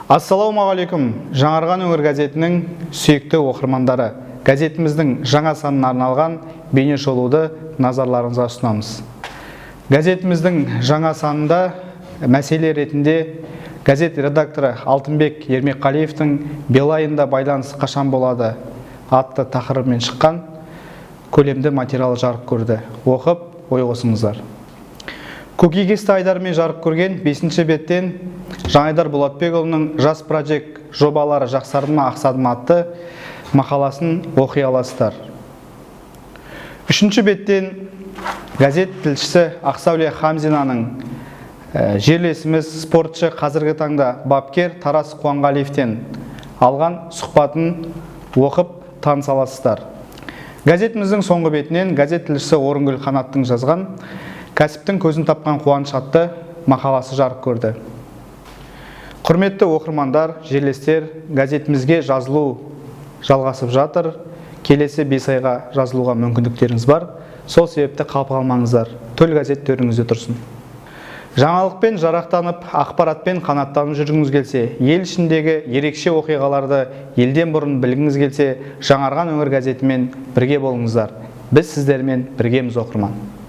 Ассалаумағалейкум, Жаңарған өңір газетінің сүйікті оқырмандары. Газетіміздің жаңа санына арналған бейнешолуды назарларыңызға ұсынамыз. Газетіміздің жаңа санында мәселе ретінде газет редакторы Алтынбек Ермекқалиевтің Билайында байланыс қашан болады атты тақырыбымен шыққан көлемді материал жарық көрді. Оқып, ой қосыңыздар. Көкейкесті айдарымен жарық көрген 5-ші беттен Жанайдар Болатбекұлының «Жас проект жобалары жақсарды ма, ақсады ма» атты мақаласын оқи аласыздар. 3-ші беттен газет тілшісі Ақсәуле Хамзинаның жерлесіміз спортшы қазіргі таңда бапкер Тарас Қуанғалиевтен алған сұхбатын оқып таныса аласыздар. Газетіміздің соңғы бетінен газет тілшісі Орынгүл Қанаттың жазған «Кәсіптің көзін тапқан қуаныш» атты мақаласы жарық көрді. Құрметті оқырмандар, жерлестер, газетімізге жазылу жалғасып жатыр. Келесі 5 айға жазылуға мүмкіндіктеріңіз бар. Сол себепті қалып қалмаңыздар. Төл газет төріңізде тұрсын. Жаңалықпен жарақтанып, ақпаратпен қанаттанып жүргіңіз келсе, ел ішіндегі ерекше оқиғаларды елден бұрын білгіңіз келсе, Жаңарған өңір газетімен бірге болыңыздар. Біз сіздермен біргеміз, оқырман.